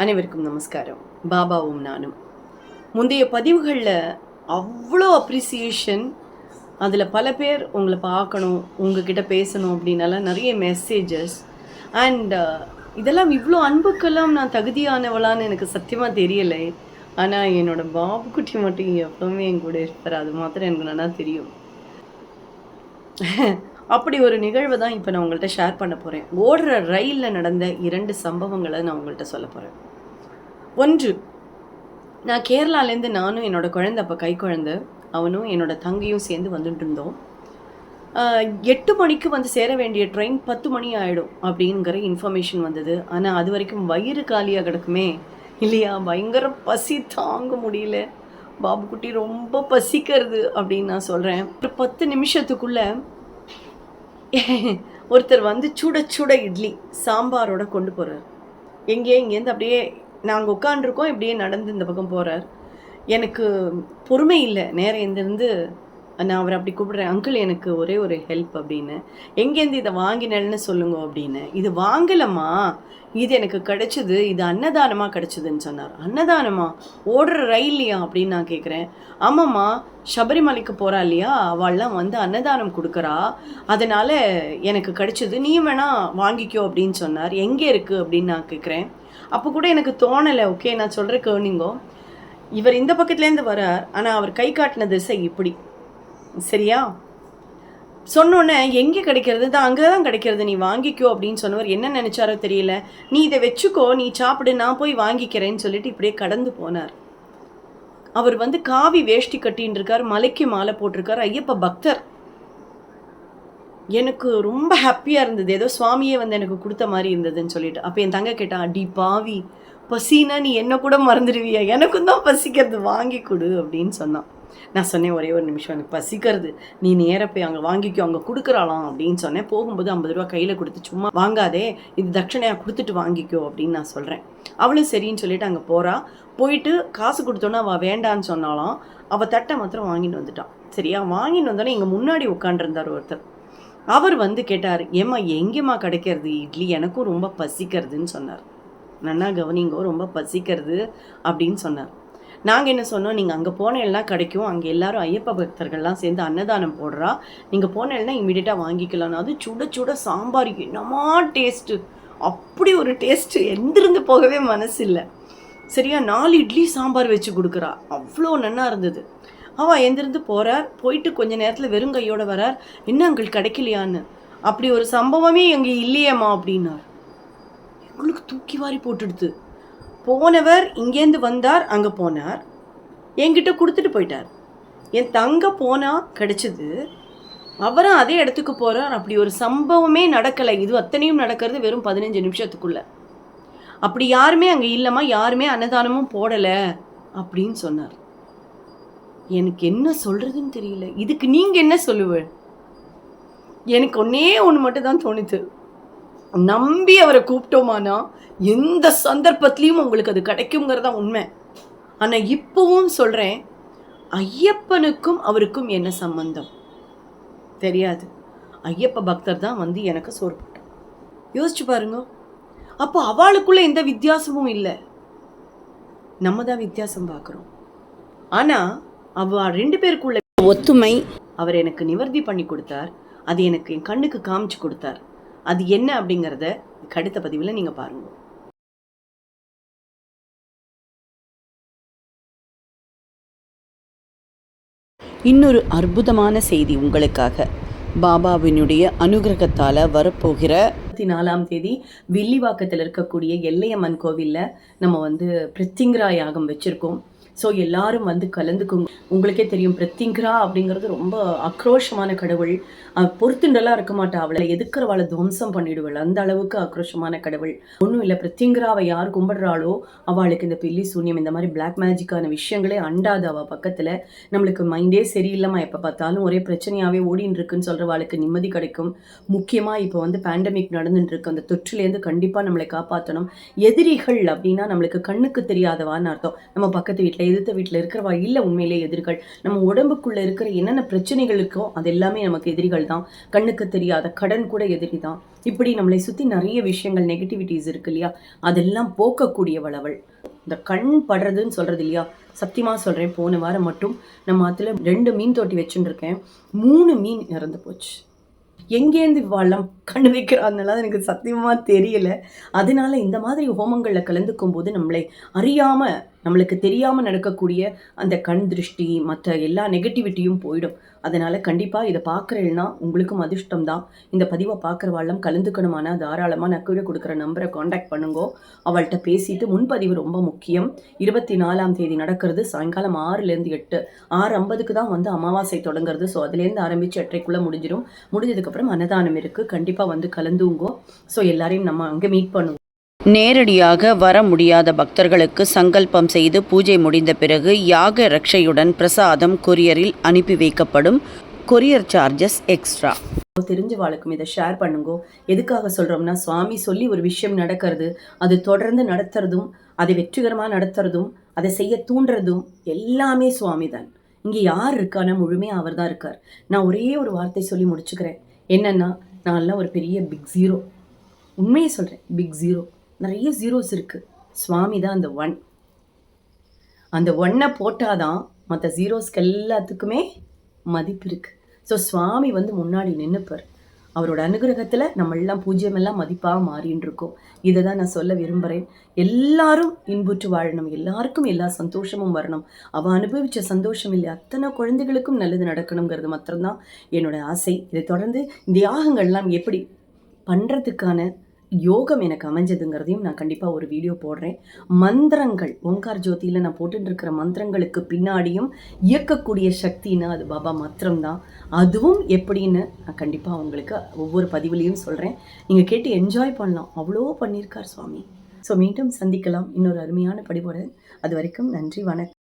அனைவருக்கும் நமஸ்காரம். பாபாவும் நானும். முந்தைய பதிவுகளில் அவ்வளோ அப்ரிசியேஷன். அதில் பல பேர் உங்களை பார்க்கணும், உங்ககிட்ட பேசணும் அப்படின்னலாம் நிறைய மெசேஜஸ். அண்ட் இதெல்லாம் இவ்வளோ அன்புக்கெல்லாம் நான் தகுதியானவளான்னு எனக்கு சத்தியமாக தெரியலை. ஆனால் என்னோடய பாபுக்குட்டி மட்டும் எப்பவுமே என் கூட இருப்பார். அது மாத்திரம் எனக்கு நல்லா தெரியும். அப்படி ஒரு நிகழ்வை தான் இப்போ நான் உங்கள்கிட்ட ஷேர் பண்ண போகிறேன். ஓடுற ரயிலில் நடந்த 2 சம்பவங்களை நான் உங்கள்கிட்ட சொல்ல போகிறேன். ஒன்று, நான் கேரளாலேருந்து நானும் என்னோடய குழந்தை, அப்போ கை குழந்தை, அவனும் என்னோடய தங்கையும் சேர்ந்து வந்துட்டு இருந்தோம். 8 மணிக்கு வந்து சேர வேண்டிய ட்ரெயின் 10 மணி ஆகிடும் அப்படிங்கிற இன்ஃபர்மேஷன் வந்தது. ஆனால் அது வரைக்கும் வயிறு காலியாக கிடக்குமே இல்லையா, பயங்கர பசி தாங்க முடியல, பாபுக்குட்டி ரொம்ப பசிக்கிறது அப்படின்னு நான் சொல்கிறேன். ஒரு 10 நிமிஷத்துக்குள்ளே ஒருத்தர் வந்து சுட சுட இட்லி சாம்பாரோட கொண்டு போகிறார். இங்கேருந்து அப்படியே நாங்கள் உட்காண்டிருக்கோம், இப்படியே நடந்து இந்த பக்கம் போகிறார். எனக்கு பொறுமை இல்லை, நேரம் எந்திருந்து நான் அவரை அப்படி கூப்பிடுறேன், அங்கிள் எனக்கு ஒரே ஒரு ஹெல்ப் அப்படின்னு. எங்கேருந்து இதை வாங்கினேன்னு சொல்லுங்க அப்படின்னு. இது வாங்கலம்மா, இது எனக்கு கிடைச்சிது, இது அன்னதானமாக கிடைச்சிதுன்னு சொன்னார். அன்னதானமா? ஓடுற ரயில்லையா அப்படின்னு நான் கேட்குறேன். ஆமாம்மா, சபரிமலைக்கு போகிறா இல்லையா, அவள்லாம் வந்து அன்னதானம் கொடுக்குறா, அதனால் எனக்கு கிடைச்சிது, நீயும் வேணா வாங்கிக்கோ அப்படின்னு சொன்னார். எங்கே இருக்குது அப்படின்னு நான் கேட்குறேன். அப்போ கூட எனக்கு தோணலை. ஓகே, நான் சொல்கிறேன் கேர்னிங்கோ. இவர் இந்த பக்கத்துலேருந்து வரார், ஆனால் அவர் கை காட்டின திசை இப்படி, சரியா? சொன்னோன்னே எங்கே கிடைக்கிறது, தான் அங்கே தான் கிடைக்கிறது, நீ வாங்கிக்கோ அப்படின்னு சொன்னவர் என்ன நினச்சாரோ தெரியல. நீ இதை வச்சுக்கோ, நீ சாப்பிடு, நான் போய் வாங்கிக்கிறேன்னு சொல்லிட்டு இப்படியே கடந்து போனார். அவர் வந்து காவி வேஷ்டி கட்டின்னு இருக்கார், மலைக்கு மாலை போட்டிருக்கார், ஐயப்ப பக்தர். எனக்கு ரொம்ப ஹாப்பியாக இருந்தது, ஏதோ சுவாமியே வந்து எனக்கு கொடுத்த மாதிரி இருந்ததுன்னு சொல்லிட்டு. அப்போ என் தங்க கேட்டா, அடி பாவி, பசினா நீ என்ன கூட மறந்துடுவியா, எனக்கும் தான் பசிக்கிறது, வாங்கி கொடு அப்படின்னு சொன்னான். நான் சொன்னேன், ஒரே ஒரு நிமிஷம், எனக்கு பசிக்கிறது, நீ நேராக போய் அங்கே வாங்கிக்கோ, அங்கே கொடுக்குறாளாம் அப்படின்னு சொன்னேன். போகும்போது 50 ரூபா கையில் கொடுத்து, சும்மா வாங்காதே, இது தட்சணையாக கொடுத்துட்டு வாங்கிக்கோ அப்படின்னு நான் சொல்கிறேன். அவளும் சரின்னு சொல்லிட்டு அங்கே போகிறா. போயிட்டு காசு கொடுத்தோன்னா அவள் வேண்டான்னு சொன்னாலாம். அவள் தட்டை மாத்திரம் வாங்கிட்டு வந்துட்டான். சரியா, வாங்கிட்டு வந்தோன்னே எங்கள் முன்னாடி உட்காண்டிருந்தார் ஒருத்தர். அவர் வந்து கேட்டார், ஏம்மா எங்கேம்மா கிடைக்கிறது இட்லி, எனக்கும் ரொம்ப பசிக்கிறதுன்னு சொன்னார். நன்னா கவனிங்கோ, ரொம்ப பசிக்கிறது அப்படின்னு சொன்னார். நாங்கள் என்ன சொன்னோம், நீங்கள் அங்கே போனேன்னா கிடைக்கும், அங்கே எல்லாரும் ஐயப்ப பக்தர்கள்லாம் சேர்ந்து அன்னதானம் போடுறா, நீங்கள் போனேன்னா இம்மிடியட்டாக வாங்கிக்கலாம். அது சுட சுட சாம்பார் என்னமா டேஸ்ட்டு, அப்படி ஒரு டேஸ்ட்டு, எந்திருந்து போகவே மனசு இல்லை. சரியா, 4 இட்லி சாம்பார் வச்சு கொடுக்குறா, அவ்வளோ நன்னா இருந்தது. அவள் எந்திருந்து போகிறார். போயிட்டு கொஞ்ச நேரத்தில் வெறுங்கையோடு வரார். என்ன அங்கிள் கிடைக்கலையான்னு. அப்படி ஒரு சம்பவமே எங்கே இல்லையேம்மா அப்படின்னார். எங்களுக்கு தூக்கி வாரி போட்டுடுது. போனவர் இங்கேருந்து வந்தார், அங்கே போனார், என்கிட்ட கொடுத்துட்டு போயிட்டார். என் தங்க போனால் கிடச்சிது, அவரும் அதே இடத்துக்கு போகிறார். அப்படி ஒரு சம்பவமே நடக்கலை. இது அத்தனையும் நடக்கிறது வெறும் 15 நிமிஷத்துக்குள்ள. அப்படி யாருமே அங்கே இல்லைம்மா, யாருமே அன்னதானமும் போடலை அப்படின்னு சொன்னார். எனக்கு என்ன சொல்கிறதுன்னு தெரியல. இதுக்கு நீங்கள் என்ன சொல்லுவ? எனக்கு ஒன்று மட்டும் தான் தோணுது, நம்பி அவரை கூப்பிட்டோமானா எந்த சந்தர்ப்பத்திலையும் உங்களுக்கு அது கிடைக்குங்கிறதா உண்மை. ஆனால் இப்போவும் சொல்கிறேன், ஐயப்பனுக்கும் அவருக்கும் என்ன சம்பந்தம் தெரியாது. ஐயப்ப பக்தர் தான் வந்து எனக்கு சோறு போட்டான். யோசிச்சு பாருங்க. அப்போ அவளுக்குள்ள எந்த வித்தியாசமும் இல்லை, நம்ம தான் வித்தியாசம் பார்க்குறோம். ஆனால் அவள் 2 பேருக்குள்ள ஒத்துமை அவர் எனக்கு நிவர்த்தி பண்ணி கொடுத்தார். அது எனக்கு என் கண்ணுக்கு காமிச்சு கொடுத்தார். அது என்ன அப்படிங்கிறத அடுத்த பதிவில் நீங்கள் பாருங்க. இன்னொரு அற்புதமான செய்தி உங்களுக்காக. பாபாவினுடைய அனுகிரகத்தால் வரப்போகிற 24ஆம் தேதி வில்லிவாக்கத்தில் இருக்கக்கூடிய எல்லையம்மன் கோவிலில் நம்ம வந்து பிரித்திங்கரா யாகம் வச்சுருக்கோம். ஸோ எல்லாரும் வந்து கலந்துக்குங்க. உங்களுக்கே தெரியும், பிரித்திங்கரா அப்படிங்கிறது ரொம்ப ஆக்ரோஷமான கடவுள். பொறுத்துண்டெல்லாம் இருக்க மாட்டா, அவளை எதுக்கிறவாளை துவம்சம் பண்ணிடுவள், அந்த அளவுக்கு ஆக்ரோஷமான கடவுள். ஒன்றும் இல்லை, பிரித்திங்கராவை யார் கும்பிடுறாளோ அவளுக்கு இந்த பில்லி சூன்யம், இந்த மாதிரி பிளாக் மேஜிக்கான விஷயங்களே அண்டாது. அவள் பக்கத்தில் நம்மளுக்கு மைண்டே சரியில்லாமல் எப்போ பார்த்தாலும் ஒரே பிரச்சனையாகவே ஓடின்னு இருக்குன்னு சொல்கிறவாளுக்கு நிம்மதி கிடைக்கும். முக்கியமாக இப்போ வந்து பேண்டமிக் நடந்துட்டுருக்கு, அந்த தொற்றுலேருந்து கண்டிப்பாக நம்மளை காப்பாற்றணும். எதிரிகள் அப்படின்னா நம்மளுக்கு கண்ணுக்கு தெரியாதவான்னு அர்த்தம். நம்ம பக்கத்து வீட்டில் எதிர்த்த வீட்டில் இருக்கிறவா இல்லை உண்மையிலே எதிரிகள். நம்ம உடம்புக்குள்ளே இருக்கிற என்னென்ன பிரச்சனைகள் இருக்கோ அது எல்லாமே நமக்கு எதிரிகள் தான். கண்ணுக்கு தெரியாத கடன் கூட எதிரி தான். இப்படி நம்மளை சுற்றி நிறைய விஷயங்கள் நெகட்டிவிட்டிஸ் இருக்கு இல்லையா, அதெல்லாம் போக்கக்கூடியவள் அவள். இந்த கண் படுறதுன்னு சொல்கிறது இல்லையா, சத்தியமாக சொல்கிறேன், போன வாரம் மட்டும் நம்ம அதில் 2 மீன் தொட்டி வச்சுட்டு இருக்கேன். 3 மீன் இறந்து போச்சு. எங்கேருந்து இவ்வாழம் கண்ணு வைக்கிறாங்கலாம் எனக்கு சத்தியமாக தெரியல. அதனால இந்த மாதிரி ஹோமங்களில் கலந்துக்கும் போது நம்மளை அறியாமல், நம்மளுக்கு தெரியாமல் நடக்கக்கூடிய அந்த கண் திருஷ்டி, மற்ற எல்லா நெகட்டிவிட்டியும் போயிடும். அதனால் கண்டிப்பாக இதை பார்க்குறேன்னா உங்களுக்கும் அதிர்ஷ்டம் தான். இந்த பதிவை பார்க்குறவாళ్ళம் கலந்துக்கணுமானா தாராளமாக நான் கீழே கொடுக்குற நம்பரை காண்டாக்ட் பண்ணுங்கோ. அவள்கிட்ட பேசிட்டு முன்பதிவு ரொம்ப முக்கியம். 24ஆம் தேதி நடக்கிறது. சாயங்காலம் 6லேருந்து 8, 6:50க்கு தான் வந்து அமாவாசை தொடங்குறது. ஸோ அதுலேருந்து ஆரம்பித்து 8:30க்குள்ளே முடிஞ்சிடும். முடிஞ்சதுக்கப்புறம் அன்னதானம் இருக்குது. கண்டிப்பாக வந்து கலந்துங்கோ. ஸோ எல்லாரையும் நம்ம அங்கே மீட் பண்ணுவோம். நேரடியாக வர முடியாத பக்தர்களுக்கு சங்கல்பம் செய்து பூஜை முடிந்த பிறகு யாக ரக்ஷையுடன் பிரசாதம் கொரியரில் அனுப்பி வைக்கப்படும். Courier charges extra. தெரிஞ்சவாளுக்கும் இதை ஷேர் பண்ணுங்கோ. எதுக்காக சொல்கிறோம்னா, சுவாமி சொல்லி ஒரு விஷயம் நடக்கிறது, அது தொடர்ந்து நடத்துறதும், அதை வெற்றிகரமாக நடத்துறதும், அதை செய்ய தூண்டுறதும் எல்லாமே சுவாமி தான். இங்கே யார் இருக்கானா முழுமையாக அவர் தான் இருக்கார். நான் ஒரே ஒரு வார்த்தை சொல்லி முடிச்சுக்கிறேன். என்னென்னா, நான்லாம் ஒரு பெரிய பிக் ஜீரோ. உண்மையை சொல்கிறேன், பிக் ஜீரோ. நிறைய ஜீரோஸ் இருக்குது. சுவாமி தான் அந்த 1. அந்த 1 போட்டாதான் மற்ற ஜீரோஸ்க்கு எல்லாத்துக்குமே மதிப்பு இருக்குது. ஸோ சுவாமி வந்து முன்னாடி நின்றுப்பார். அவரோட அனுகிரகத்தில் நம்ம எல்லாம் பூஜ்யமெல்லாம் மதிப்பாக மாறின்னு இருக்கோம். இதை தான் நான் சொல்ல விரும்புகிறேன். எல்லாரும் இன்புற்று வாழணும், எல்லாருக்கும் எல்லா சந்தோஷமும் வரணும். அவள் அனுபவித்த சந்தோஷம் இல்லை, அத்தனை குழந்தைகளுக்கும் நல்லது நடக்கணுங்கிறது மாத்திரம்தான் என்னோட ஆசை. இதை தொடர்ந்து இந்த யாகங்கள்லாம் எப்படி பண்ணுறதுக்கான யோகம் எனக்கு அமைஞ்சதுங்கிறதையும் நான் கண்டிப்பாக ஒரு வீடியோ போடுறேன். மந்திரங்கள், ஓங்கார் ஜோதியில் நான் போட்டுருக்கிற மந்திரங்களுக்கு பின்னாடியும் இயக்கக்கூடிய சக்தின்னா அது பாபா மாத்திரம்தான். அதுவும் எப்படின்னு நான் கண்டிப்பாக உங்களுக்கு ஒவ்வொரு பதிவுலையும் சொல்கிறேன். நீங்கள் கேட்டு என்ஜாய் பண்ணலாம். அவ்வளோ பண்ணியிருக்கார் சுவாமி. ஸோ மீண்டும் சந்திக்கலாம் இன்னொரு அருமையான படிவோட. அது வரைக்கும் நன்றி, வணக்கம்.